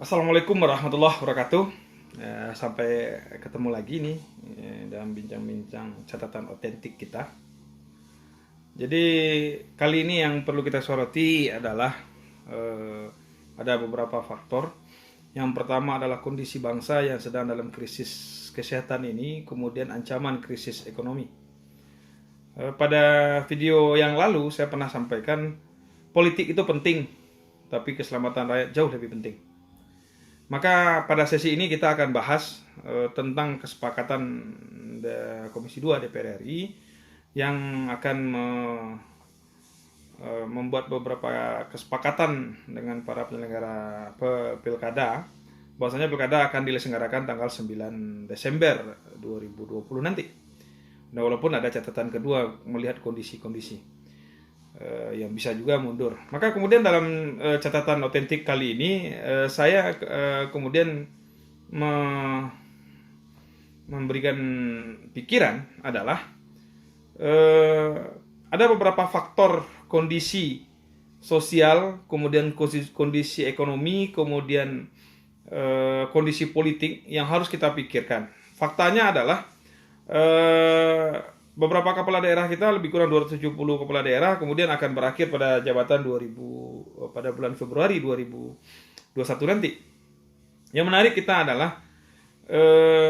Assalamualaikum warahmatullahi wabarakatuh. Sampai ketemu lagi nih dalam bincang-bincang catatan otentik kita. Jadi kali ini yang perlu kita soroti adalah ada beberapa faktor. Yang pertama adalah kondisi bangsa yang sedang dalam krisis kesehatan ini, kemudian ancaman krisis ekonomi. Pada video yang lalu saya pernah sampaikan politik itu penting, tapi keselamatan rakyat jauh lebih penting. Maka pada sesi ini kita akan bahas tentang kesepakatan Komisi 2 DPR RI yang akan membuat beberapa kesepakatan dengan para penyelenggara pilkada, bahwasanya pilkada akan diselenggarakan tanggal 9 Desember 2020 nanti. Nah, walaupun ada catatan kedua melihat kondisi-kondisi yang bisa juga mundur. Maka kemudian dalam catatan otentik kali ini saya kemudian memberikan pikiran adalah ada beberapa faktor kondisi sosial, kemudian kondisi ekonomi, kemudian kondisi politik yang harus kita pikirkan. Faktanya adalah beberapa kepala daerah kita, lebih kurang 270 kepala daerah, kemudian akan berakhir pada jabatan pada bulan Februari 2021 nanti. Yang menarik kita adalah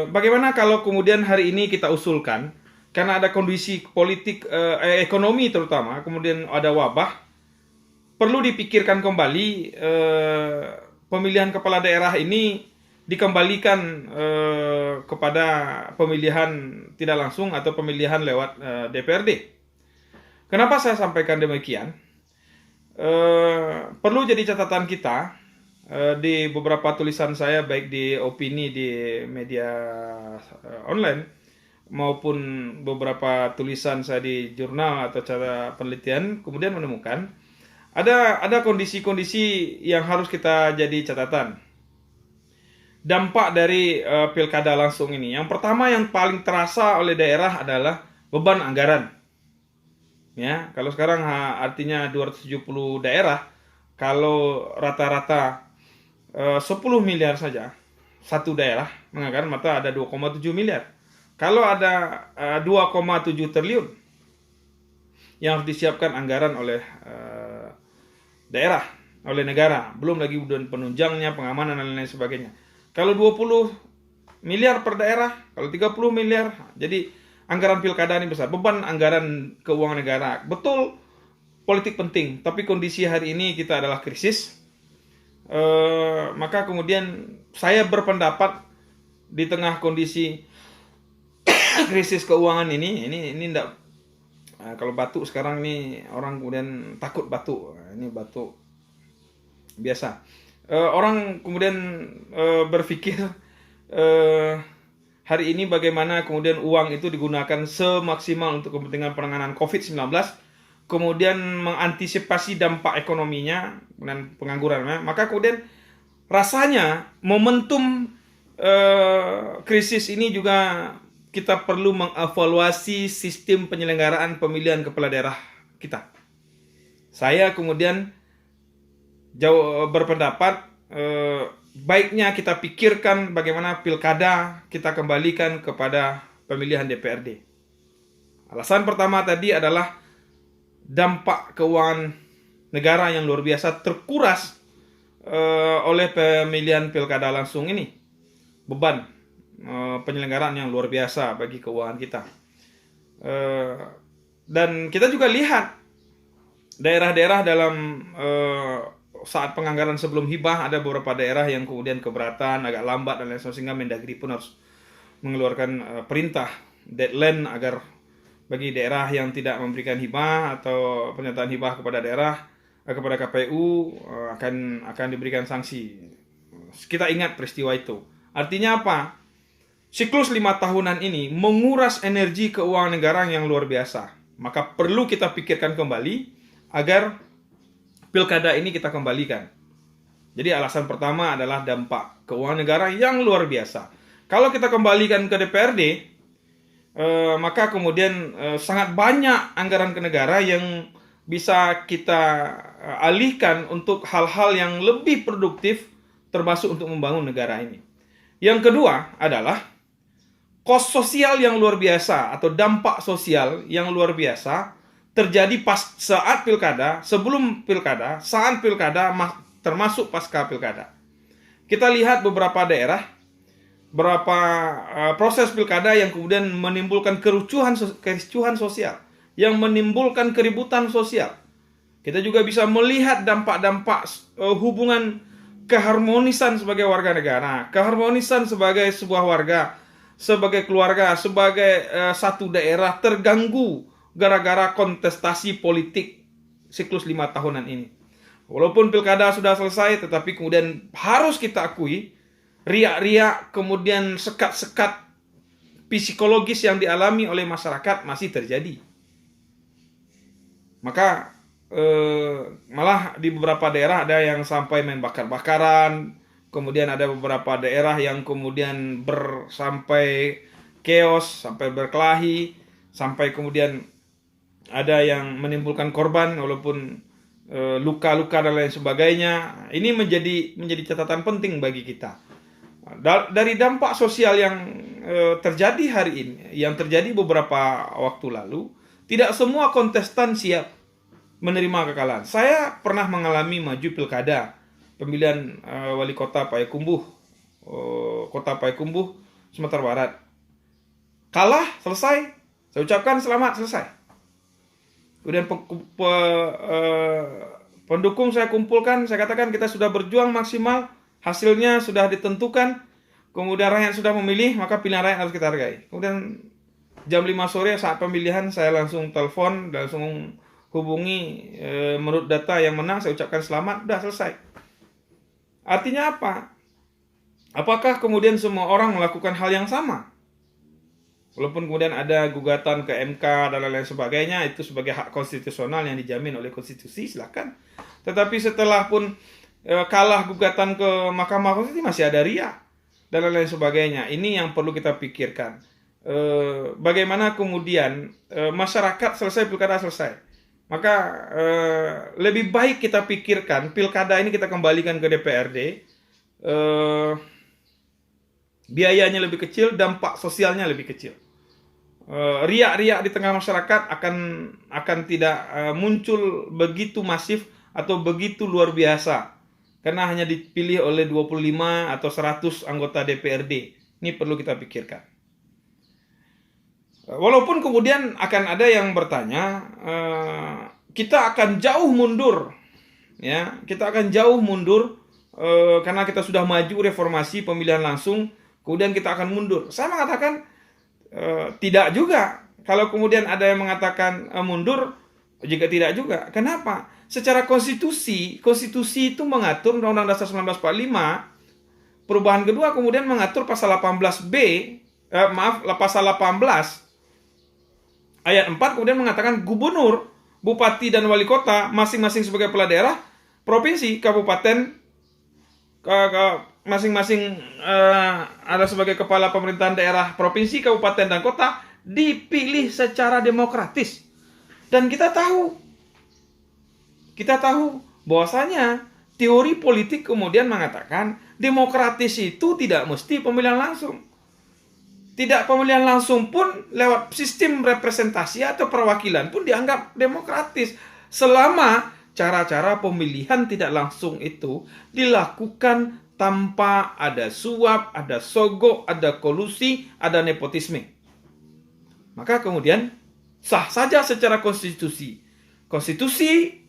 bagaimana kalau kemudian hari ini kita usulkan, karena ada kondisi politik, ekonomi terutama, kemudian ada wabah, perlu dipikirkan kembali pemilihan kepala daerah ini dikembalikan kepada pemilihan tidak langsung atau pemilihan lewat DPRD. Kenapa saya sampaikan demikian? Perlu jadi catatan kita di beberapa tulisan saya, baik di opini di media online maupun beberapa tulisan saya di jurnal atau cara penelitian, kemudian menemukan ada kondisi-kondisi yang harus kita jadi catatan. Dampak dari pilkada langsung ini. Yang pertama yang paling terasa oleh daerah adalah beban anggaran. Ya, kalau sekarang artinya 270 daerah, kalau rata-rata 10 miliar saja satu daerah menganggarkan, maka ada 2,7 miliar. Kalau ada 2,7 triliun yang harus disiapkan anggaran oleh daerah, oleh negara, belum lagi penunjangnya, pengamanan dan lain sebagainya. Kalau 20 miliar per daerah, kalau 30 miliar, jadi anggaran pilkada ini besar. Beban anggaran keuangan negara. Betul, politik penting, tapi kondisi hari ini kita adalah krisis. Maka kemudian saya berpendapat di tengah kondisi krisis keuangan ini enggak, kalau batuk sekarang ini orang kemudian takut batuk. Ini batuk biasa. Orang kemudian berpikir hari ini bagaimana kemudian uang itu digunakan semaksimal untuk kepentingan penanganan COVID-19, kemudian mengantisipasi dampak ekonominya dan pengangguran. Maka kemudian rasanya momentum krisis ini juga kita perlu mengevaluasi sistem penyelenggaraan pemilihan kepala daerah kita. Saya kemudian berpendapat baiknya kita pikirkan bagaimana pilkada kita kembalikan kepada pemilihan DPRD. Alasan pertama tadi adalah dampak keuangan negara yang luar biasa terkuras oleh pemilihan pilkada langsung ini. Beban penyelenggaraan yang luar biasa bagi keuangan kita. Dan kita juga lihat daerah-daerah dalam saat penganggaran sebelum hibah, ada beberapa daerah yang kemudian keberatan, agak lambat dan lain sebagainya, sehingga Mendagri pun harus mengeluarkan perintah deadline agar bagi daerah yang tidak memberikan hibah atau pernyataan hibah kepada daerah, kepada KPU, akan diberikan sanksi. Kita ingat peristiwa itu. Artinya apa? Siklus 5 tahunan ini menguras energi keuangan negara yang luar biasa. Maka perlu kita pikirkan kembali agar pilkada ini kita kembalikan. Jadi alasan pertama adalah dampak keuangan negara yang luar biasa. Kalau kita kembalikan ke DPRD, maka kemudian sangat banyak anggaran ke negara yang bisa kita alihkan untuk hal-hal yang lebih produktif termasuk untuk membangun negara ini. Yang kedua adalah kos sosial yang luar biasa atau dampak sosial yang luar biasa terjadi saat pilkada, sebelum pilkada, saat pilkada, termasuk pasca pilkada. Kita lihat beberapa daerah, beberapa proses pilkada yang kemudian menimbulkan kericuhan sosial, yang menimbulkan keributan sosial. Kita juga bisa melihat dampak-dampak hubungan keharmonisan sebagai warga negara, keharmonisan sebagai sebuah warga, sebagai keluarga, sebagai satu daerah terganggu gara-gara kontestasi politik siklus 5 tahunan ini. Walaupun pilkada sudah selesai, tetapi kemudian harus kita akui, riak-riak, kemudian sekat-sekat psikologis yang dialami oleh masyarakat masih terjadi. Maka malah di beberapa daerah ada yang sampai main bakar-bakaran, kemudian ada beberapa daerah yang kemudian sampai chaos, sampai berkelahi, sampai kemudian ada yang menimbulkan korban walaupun luka-luka dan lain sebagainya. Ini menjadi catatan penting bagi kita. Dari dampak sosial yang terjadi hari ini, yang terjadi beberapa waktu lalu, tidak semua kontestan siap menerima kekalahan. Saya pernah mengalami maju pilkada pemilihan wali kota Payakumbuh, kota Payakumbuh, Sumatera Barat. Kalah, selesai. Saya ucapkan selamat, selesai. Kemudian pendukung saya kumpulkan, saya katakan kita sudah berjuang maksimal, hasilnya sudah ditentukan, kemudian rakyat sudah memilih, maka pilihan rakyat harus kita hargai. Kemudian jam 5 sore saat pemilihan saya langsung telepon, langsung hubungi, menurut data yang menang saya ucapkan selamat, udah selesai. Artinya apa? Apakah kemudian semua orang melakukan hal yang sama? Walaupun kemudian ada gugatan ke MK dan lain-lain sebagainya, itu sebagai hak konstitusional yang dijamin oleh konstitusi, silakan. Tetapi setelah pun kalah gugatan ke Mahkamah Konstitusi masih ada riak dan lain-lain sebagainya. Ini yang perlu kita pikirkan. Bagaimana kemudian masyarakat selesai pilkada selesai. Maka lebih baik kita pikirkan pilkada ini kita kembalikan ke DPRD. Biayanya lebih kecil, dampak sosialnya lebih kecil. Riak-riak di tengah masyarakat akan tidak muncul begitu masif atau begitu luar biasa karena hanya dipilih oleh 25 atau 100 anggota DPRD. Ini perlu kita pikirkan. Walaupun kemudian akan ada yang bertanya, kita akan jauh mundur, ya, kita akan jauh mundur karena kita sudah maju reformasi pemilihan langsung, kemudian kita akan mundur. Saya mengatakan tidak juga. Kalau kemudian ada yang mengatakan mundur, juga tidak juga. Kenapa? Secara konstitusi itu mengatur Undang-Undang Dasar 1945, perubahan kedua kemudian mengatur pasal 18B, pasal 18 ayat 4 kemudian mengatakan gubernur, bupati dan wali kota masing-masing sebagai kepala daerah, provinsi, kabupaten, masing-masing ada sebagai kepala pemerintahan daerah, provinsi, kabupaten, dan kota dipilih secara demokratis. Dan kita tahu bahwasanya teori politik kemudian mengatakan demokratis itu tidak mesti pemilihan langsung. Tidak pemilihan langsung pun lewat sistem representasi atau perwakilan pun dianggap demokratis selama cara-cara pemilihan tidak langsung itu dilakukan tanpa ada suap, ada sogok, ada kolusi, ada nepotisme. Maka kemudian sah saja secara konstitusi. Konstitusi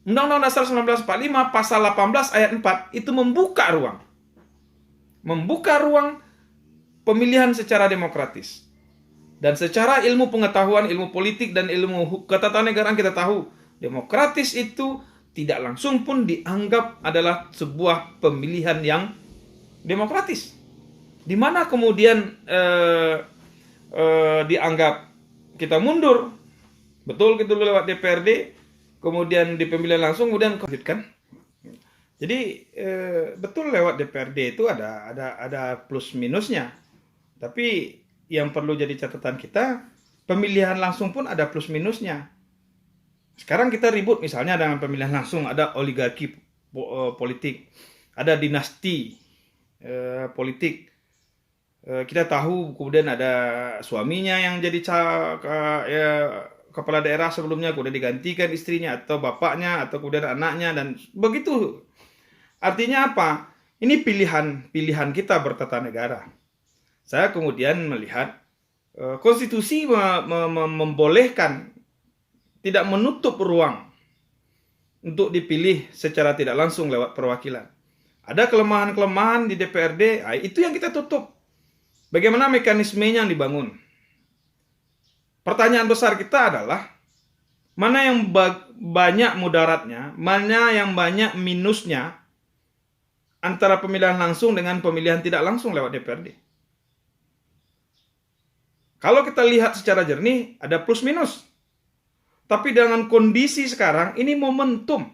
Undang-Undang Dasar 1945 pasal 18 ayat 4 itu membuka ruang pemilihan secara demokratis. Dan secara ilmu pengetahuan, ilmu politik, dan ilmu ketatanegaraan kita tahu, demokratis itu tidak langsung pun dianggap adalah sebuah pemilihan yang demokratis. Di mana kemudian dianggap kita mundur, betul gitu lewat DPRD, kemudian di pemilihan langsung, kemudian kan. Jadi betul lewat DPRD itu ada plus minusnya. Tapi yang perlu jadi catatan kita, pemilihan langsung pun ada plus minusnya. Sekarang kita ribut misalnya dengan pemilihan langsung, ada oligarki politik. ada dinasti politik. Kita tahu kemudian ada suaminya yang jadi kepala daerah sebelumnya, kemudian digantikan istrinya atau bapaknya atau kemudian anaknya dan begitu. Artinya apa? Ini pilihan kita bertatanegara. Saya kemudian melihat konstitusi membolehkan, tidak menutup ruang untuk dipilih secara tidak langsung lewat perwakilan. Ada kelemahan-kelemahan di DPRD, itu yang kita tutup. Bagaimana mekanismenya yang dibangun? Pertanyaan besar kita adalah, mana yang banyak mudaratnya, mana yang banyak minusnya antara pemilihan langsung dengan pemilihan tidak langsung lewat DPRD. Kalau kita lihat secara jernih, ada plus minus. Tapi dengan kondisi sekarang, ini momentum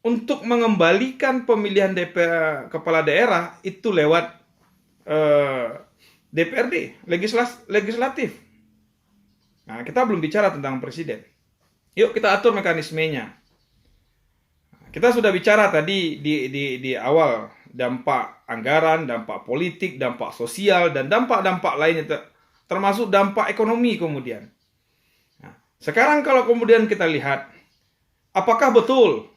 untuk mengembalikan pemilihan kepala daerah itu lewat DPRD, legislatif. Nah, kita belum bicara tentang presiden. Yuk kita atur mekanismenya. Kita sudah bicara tadi di awal, dampak anggaran, dampak politik, dampak sosial, dan dampak-dampak lainnya, termasuk dampak ekonomi kemudian. Nah, sekarang kalau kemudian kita lihat, apakah betul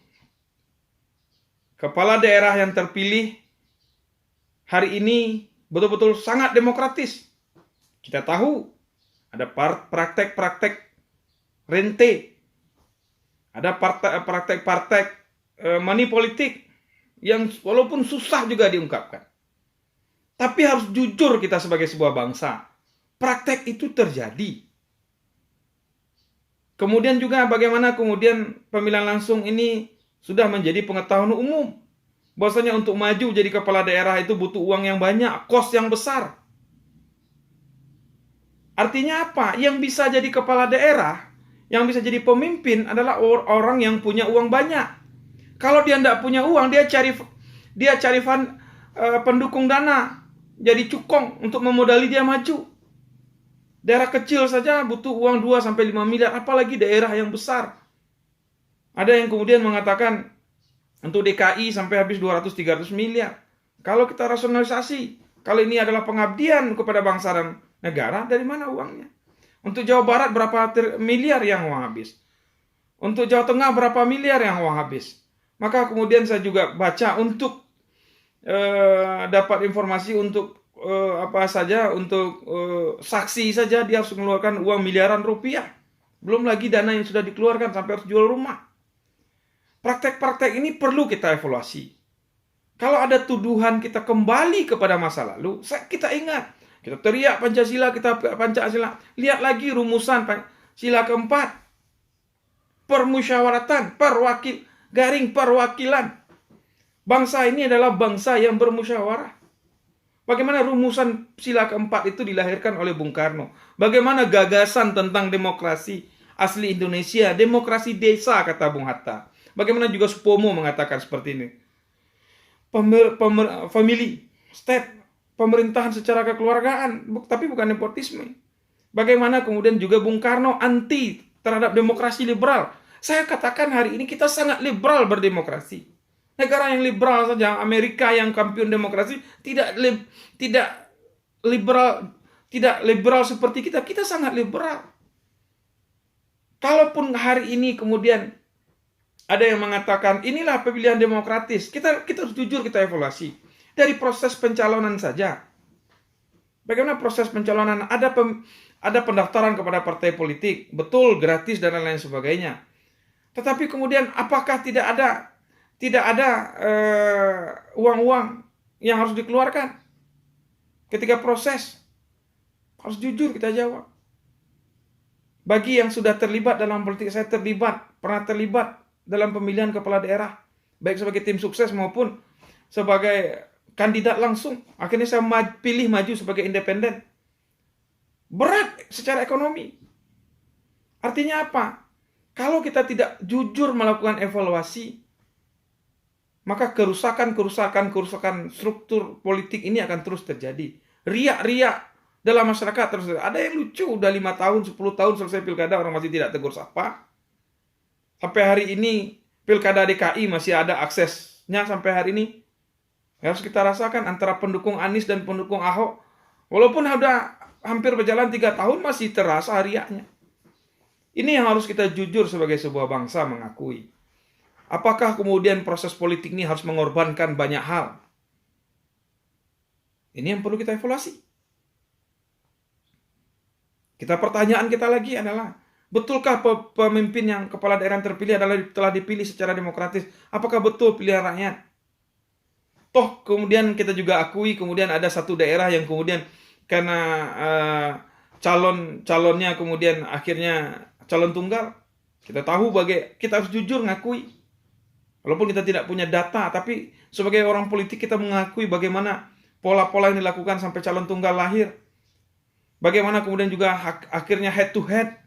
kepala daerah yang terpilih hari ini betul-betul sangat demokratis? Kita tahu ada praktek-praktek rente, ada praktek-praktek money politik yang walaupun susah juga diungkapkan. Tapi harus jujur kita sebagai sebuah bangsa, praktek itu terjadi. Kemudian juga bagaimana kemudian pemilihan langsung ini sudah menjadi pengetahuan umum. Bahwasanya untuk maju jadi kepala daerah itu butuh uang yang banyak, kos yang besar. Artinya apa? Yang bisa jadi kepala daerah, yang bisa jadi pemimpin adalah orang yang punya uang banyak. Kalau dia tidak punya uang, dia cari pendukung dana, jadi cukong untuk memodali dia maju. Daerah kecil saja butuh uang 2-5 miliar, apalagi daerah yang besar. Ada yang kemudian mengatakan untuk DKI sampai habis 200-300 miliar. Kalau kita rasionalisasi, kalau ini adalah pengabdian kepada bangsa dan negara, dari mana uangnya? Untuk Jawa Barat berapa miliar yang uang habis? Untuk Jawa Tengah berapa miliar yang uang habis? Maka kemudian saya juga baca untuk dapat informasi untuk apa saja, untuk saksi saja dia harus mengeluarkan uang miliaran rupiah. Belum lagi dana yang sudah dikeluarkan sampai harus jual rumah. Praktek-praktek ini perlu kita evaluasi. Kalau ada tuduhan kita kembali kepada masa lalu, kita ingat. Kita teriak Pancasila, Pancasila. Lihat lagi rumusan sila keempat. Permusyawaratan, perwakilan. Bangsa ini adalah bangsa yang bermusyawarah. Bagaimana rumusan sila keempat itu dilahirkan oleh Bung Karno. Bagaimana gagasan tentang demokrasi asli Indonesia, demokrasi desa kata Bung Hatta. Bagaimana juga Supomo mengatakan seperti ini. Family, state, pemerintahan secara kekeluargaan, tapi bukan nepotisme. Bagaimana kemudian juga Bung Karno anti terhadap demokrasi liberal. Saya katakan hari ini kita sangat liberal berdemokrasi. Negara yang liberal saja, Amerika yang kampion demokrasi, tidak liberal seperti kita. Kita sangat liberal. Kalaupun hari ini kemudian ada yang mengatakan inilah pemilihan demokratis, kita harus jujur, kita evaluasi dari proses pencalonan saja. Bagaimana proses pencalonan? Ada pendaftaran kepada partai politik, betul, gratis dan lain sebagainya. Tetapi kemudian apakah tidak ada uang-uang yang harus dikeluarkan ketika proses? Harus jujur kita jawab. Bagi yang sudah terlibat dalam politik, saya pernah terlibat dalam pemilihan kepala daerah, baik sebagai tim sukses maupun sebagai kandidat langsung. Akhirnya saya pilih maju sebagai independen. Berat secara ekonomi. Artinya apa? Kalau kita tidak jujur melakukan evaluasi, maka kerusakan struktur politik ini akan terus terjadi. Riak-riak dalam masyarakat terus terjadi. Ada yang lucu, udah 5 tahun, 10 tahun selesai pilkada, orang masih tidak tegur sapa. Sampai hari ini Pilkada DKI masih ada aksesnya sampai hari ini. Harus kita rasakan antara pendukung Anies dan pendukung Ahok. Walaupun sudah hampir berjalan 3 tahun, masih terasa riaknya. Ini yang harus kita jujur sebagai sebuah bangsa mengakui. Apakah kemudian proses politik ini harus mengorbankan banyak hal? Ini yang perlu kita evaluasi. Pertanyaan kita lagi adalah, betulkah pemimpin yang kepala daerah yang terpilih telah dipilih secara demokratis? Apakah betul pilihan rakyat? Toh kemudian kita juga akui kemudian ada satu daerah yang kemudian karena calonnya kemudian akhirnya calon tunggal. Kita tahu kita harus jujur ngakui. Walaupun kita tidak punya data, tapi sebagai orang politik kita mengakui bagaimana pola-pola yang dilakukan sampai calon tunggal lahir. Bagaimana kemudian juga akhirnya head to head.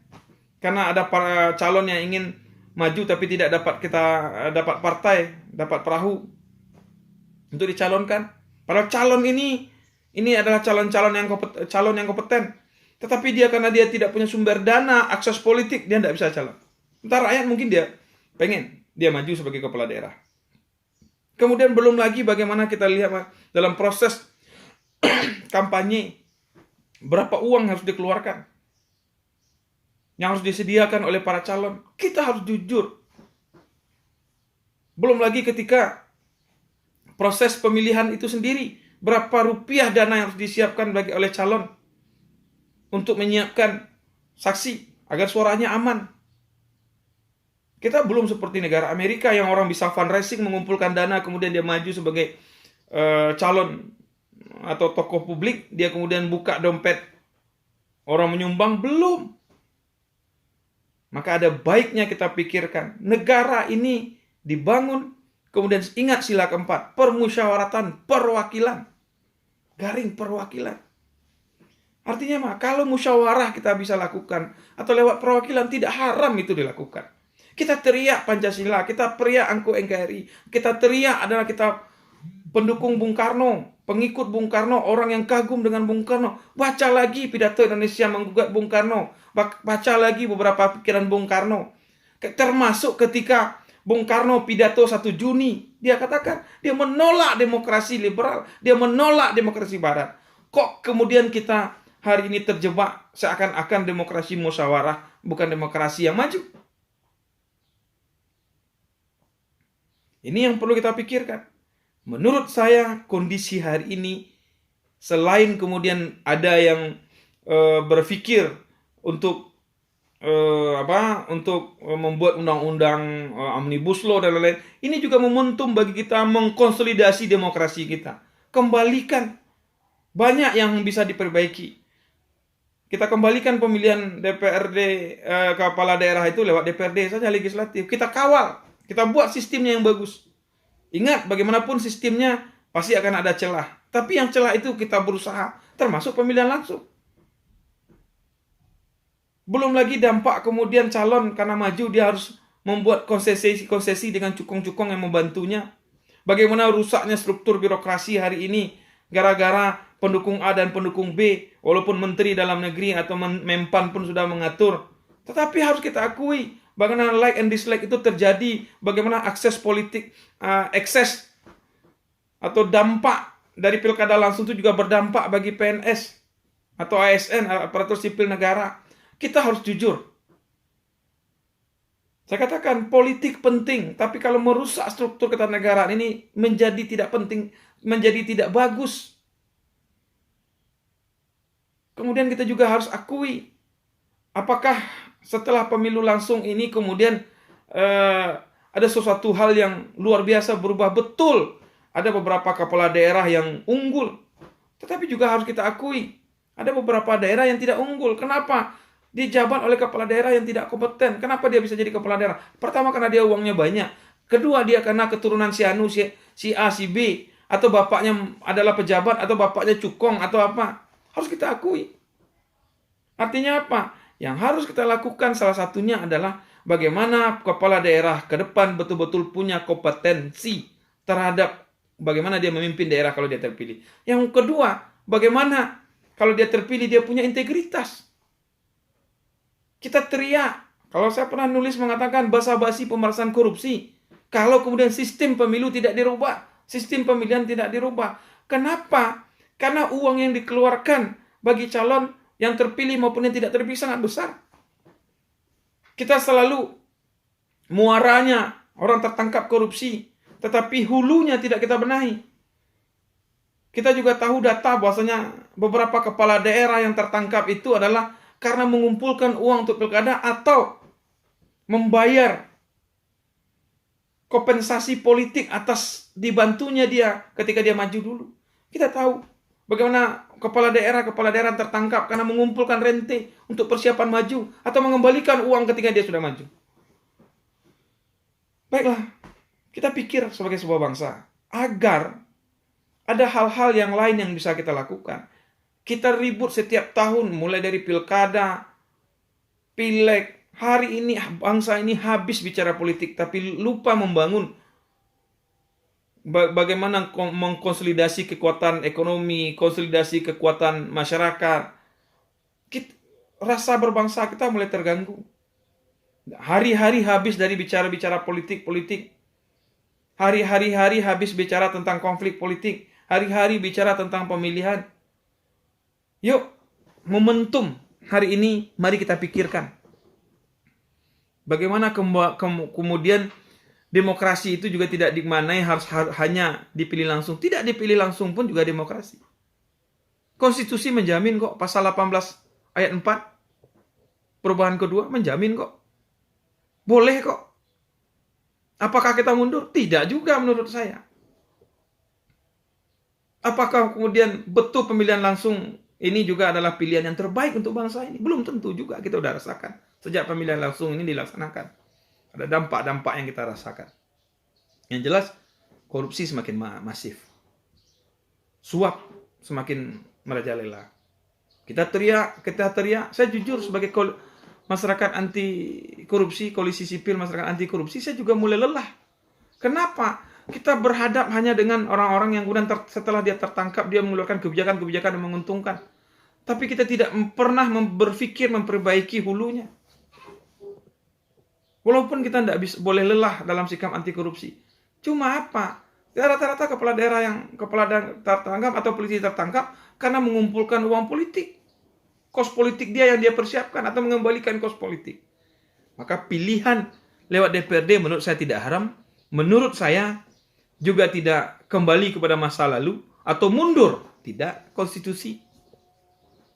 Karena ada para calon yang ingin maju tapi tidak dapat partai, dapat perahu untuk dicalonkan. Padahal calon ini adalah calon yang kompeten. Tetapi karena dia tidak punya sumber dana, akses politik, dia tidak bisa calon. Entar rakyat mungkin dia pengen dia maju sebagai kepala daerah. Kemudian belum lagi bagaimana kita lihat dalam proses kampanye, berapa uang harus dikeluarkan, yang harus disediakan oleh para calon. Kita harus jujur. Belum lagi ketika proses pemilihan itu sendiri, berapa rupiah dana yang harus disiapkan oleh calon untuk menyiapkan saksi agar suaranya aman. Kita belum seperti negara Amerika yang orang bisa fundraising, mengumpulkan dana, kemudian dia maju sebagai calon atau tokoh publik, dia kemudian buka dompet, orang menyumbang, belum. Maka ada baiknya kita pikirkan, negara ini dibangun, kemudian ingat sila keempat, permusyawaratan, perwakilan, garing perwakilan. Artinya mah, kalau musyawarah kita bisa lakukan, atau lewat perwakilan, tidak haram itu dilakukan. Kita teriak Pancasila, kita teriak NKRI, kita teriak adalah kita pendukung Bung Karno, pengikut Bung Karno, orang yang kagum dengan Bung Karno. Baca lagi pidato Indonesia menggugat Bung Karno, baca lagi beberapa pikiran Bung Karno. Termasuk ketika Bung Karno pidato 1 Juni, dia katakan dia menolak demokrasi liberal, dia menolak demokrasi barat. Kok kemudian kita hari ini terjebak seakan-akan demokrasi musyawarah bukan demokrasi yang maju? Ini yang perlu kita pikirkan. Menurut saya kondisi hari ini, selain kemudian ada yang berpikir untuk membuat undang-undang omnibus law dan lain-lain, ini juga momentum bagi kita mengkonsolidasi demokrasi kita. Kembalikan, banyak yang bisa diperbaiki. Kita kembalikan pemilihan DPRD kepala daerah itu lewat DPRD saja, legislatif. Kita kawal, kita buat sistemnya yang bagus. Ingat, bagaimanapun sistemnya pasti akan ada celah. Tapi yang celah itu kita berusaha, termasuk pemilihan langsung. Belum lagi dampak kemudian calon karena maju dia harus membuat konsesi dengan cukong-cukong yang membantunya. Bagaimana rusaknya struktur birokrasi hari ini gara-gara pendukung A dan pendukung B, walaupun menteri dalam negeri atau Menpan pun sudah mengatur. Tetapi harus kita akui bagaimana like and dislike itu terjadi, bagaimana akses politik, ekses atau dampak dari pilkada langsung itu juga berdampak bagi PNS atau ASN, aparatur sipil negara. Kita harus jujur. Saya katakan politik penting, tapi kalau merusak struktur ketatanegaraan ini menjadi tidak penting, menjadi tidak bagus. Kemudian kita juga harus akui, apakah setelah pemilu langsung ini kemudian ada sesuatu hal yang luar biasa berubah betul. Ada beberapa kepala daerah yang unggul. Tetapi juga harus kita akui, ada beberapa daerah yang tidak unggul. Kenapa? Dijabat oleh kepala daerah yang tidak kompeten. Kenapa dia bisa jadi kepala daerah? Pertama, karena dia uangnya banyak. Kedua, dia karena keturunan si Anu, si A, si B. Atau bapaknya adalah pejabat, atau bapaknya cukong, atau apa. Harus kita akui. Artinya apa? Yang harus kita lakukan salah satunya adalah bagaimana kepala daerah ke depan betul-betul punya kompetensi terhadap bagaimana dia memimpin daerah kalau dia terpilih. Yang kedua, bagaimana kalau dia terpilih dia punya integritas. Kita teriak. Kalau saya pernah nulis mengatakan basa-basi pemerasan korupsi. Kalau kemudian sistem pemilu tidak dirubah, sistem pemilihan tidak dirubah. Kenapa? Karena uang yang dikeluarkan bagi calon yang terpilih maupun yang tidak terpilih sangat besar. Kita selalu muaranya orang tertangkap korupsi, tetapi hulunya tidak kita benahi. Kita juga tahu data bahwasanya beberapa kepala daerah yang tertangkap itu adalah karena mengumpulkan uang untuk pilkada atau membayar kompensasi politik atas dibantunya dia ketika dia maju dulu. Kita tahu bagaimana kepala daerah tertangkap karena mengumpulkan rente untuk persiapan maju atau mengembalikan uang ketika dia sudah maju. Baiklah, kita pikir sebagai sebuah bangsa agar ada hal-hal yang lain yang bisa kita lakukan. Kita ribut setiap tahun mulai dari pilkada, pileg. Hari ini bangsa ini habis bicara politik tapi lupa membangun bagaimana mengkonsolidasi kekuatan ekonomi, konsolidasi kekuatan masyarakat. Rasa berbangsa kita mulai terganggu. Hari-hari habis dari bicara-bicara politik. Hari-hari habis bicara tentang konflik politik. Hari-hari bicara tentang pemilihan. Yuk, momentum hari ini mari kita pikirkan. Bagaimana kemudian demokrasi itu juga tidak dimaknai harus hanya dipilih langsung. Tidak dipilih langsung pun juga demokrasi. Konstitusi menjamin kok, pasal 18 ayat 4 perubahan kedua menjamin kok. Boleh kok. Apakah kita mundur? Tidak juga menurut saya. Apakah kemudian betul pemilihan langsung ini juga adalah pilihan yang terbaik untuk bangsa ini? Belum tentu juga, kita sudah rasakan. Sejak pemilihan langsung ini dilaksanakan, ada dampak-dampak yang kita rasakan. Yang jelas, korupsi semakin masif. Suap semakin merajalela. Kita teriak. Saya jujur sebagai masyarakat anti korupsi, koalisi sipil masyarakat anti korupsi, saya juga mulai lelah. Kenapa? Kita berhadap hanya dengan orang-orang yang kemudian setelah dia tertangkap, dia mengeluarkan kebijakan-kebijakan yang menguntungkan. Tapi kita tidak pernah berpikir memperbaiki hulunya. Walaupun kita tidak boleh lelah dalam sikap anti korupsi. Cuma apa? Rata-rata kepala daerah tertangkap atau polisi tertangkap karena mengumpulkan uang politik. Kos politik dia yang dia persiapkan atau mengembalikan kos politik. Maka pilihan lewat DPRD menurut saya tidak haram. Menurut saya juga tidak kembali kepada masa lalu atau mundur. Tidak, konstitusi.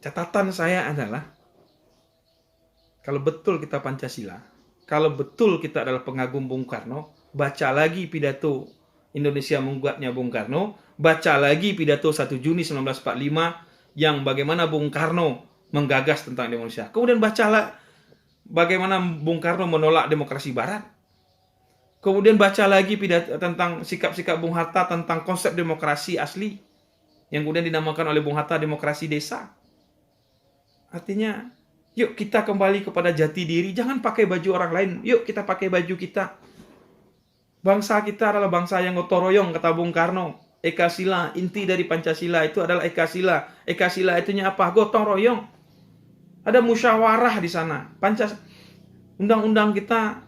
Catatan saya adalah kalau betul kita Pancasila, kalau betul kita adalah pengagum Bung Karno, baca lagi pidato Indonesia Membuatnya Bung Karno, baca lagi pidato 1 Juni 1945 yang bagaimana Bung Karno menggagas tentang Indonesia. Kemudian bacalah bagaimana Bung Karno menolak demokrasi Barat. Kemudian baca lagi pidato tentang sikap-sikap Bung Hatta tentang konsep demokrasi asli yang kemudian dinamakan oleh Bung Hatta demokrasi desa. Artinya, yuk kita kembali kepada jati diri. Jangan pakai baju orang lain. Yuk kita pakai baju kita. Bangsa kita adalah bangsa yang gotong royong, kata Bung Karno. Eka Sila, inti dari Pancasila itu adalah Eka Sila. Eka Sila itunya apa? Gotong royong. Ada musyawarah di sana. Undang-undang kita,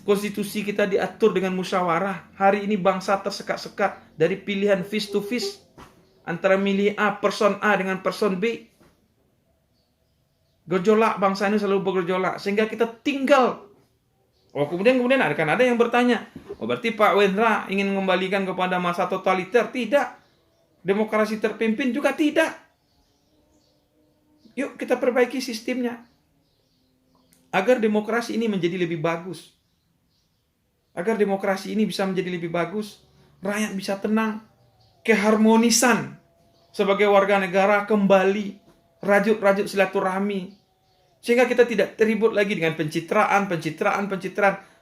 konstitusi kita diatur dengan musyawarah. Hari ini bangsa tersekat-sekat dari pilihan face to face antara milih A, person A dengan person B. Gejolak bangsa ini selalu bergejolak sehingga kita tinggal. Kemudian akan ada yang bertanya, berarti Pak Wendra ingin mengembalikan kepada masa totaliter? Tidak. Demokrasi terpimpin juga tidak. Yuk kita perbaiki sistemnya agar demokrasi ini menjadi lebih bagus. Agar demokrasi ini bisa menjadi lebih bagus, rakyat bisa tenang, keharmonisan sebagai warga negara kembali, rajut-rajut silaturahmi, sehingga kita tidak terlibat lagi dengan pencitraan,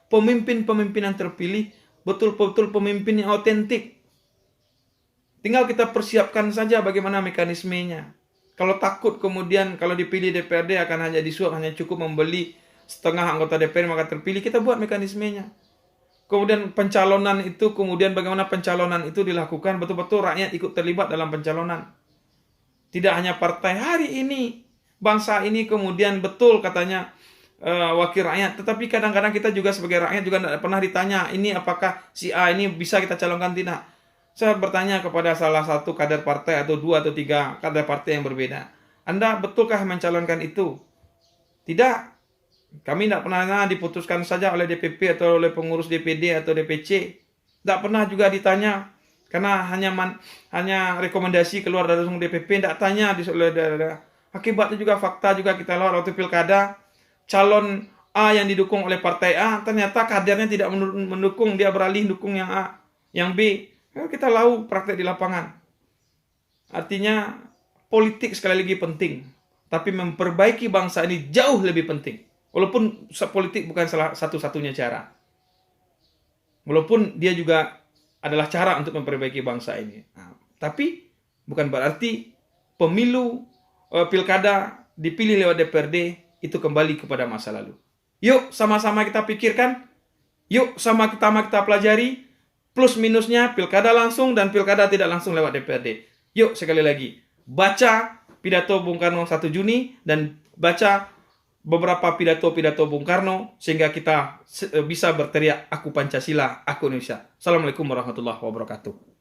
pemimpin yang terpilih, betul-betul pemimpin yang otentik. Tinggal kita persiapkan saja bagaimana mekanismenya. Kalau takut kemudian kalau dipilih DPRD akan hanya disuap, hanya cukup membeli setengah anggota DPR maka terpilih, kita buat mekanismenya. Kemudian pencalonan itu, kemudian bagaimana pencalonan itu dilakukan, betul-betul rakyat ikut terlibat dalam pencalonan. Tidak hanya partai. Hari ini bangsa ini kemudian betul katanya wakil rakyat. Tetapi kadang-kadang kita juga sebagai rakyat juga tidak pernah ditanya, ini apakah si A ini bisa kita calonkan tidak. Saya bertanya kepada salah satu kader partai atau 2 atau 3 kader partai yang berbeda. Anda betulkah mencalonkan itu? Tidak. Kami tidak pernah diputuskan saja oleh DPP atau oleh pengurus DPD atau DPC. Tidak pernah juga ditanya. Karena hanya rekomendasi keluar dari DPP, tidak tanya oleh daerah. Akibatnya juga fakta juga kita lihat waktu pilkada, calon A yang didukung oleh partai A, ternyata kadernya tidak mendukung, dia beralih dukung yang A, yang B. Kita tahu praktek di lapangan. Artinya politik sekali lagi penting, tapi memperbaiki bangsa ini jauh lebih penting. Walaupun politik bukan salah satu-satunya cara. Walaupun dia juga adalah cara untuk memperbaiki bangsa ini. Nah, tapi bukan berarti pemilu pilkada dipilih lewat DPRD itu kembali kepada masa lalu. Yuk sama-sama kita pikirkan, yuk sama-sama kita pelajari plus minusnya pilkada langsung dan pilkada tidak langsung lewat DPRD. Yuk sekali lagi, baca pidato Bung Karno 1 Juni dan baca beberapa pidato-pidato Bung Karno sehingga kita bisa berteriak aku Pancasila, aku Indonesia. Assalamualaikum warahmatullahi wabarakatuh.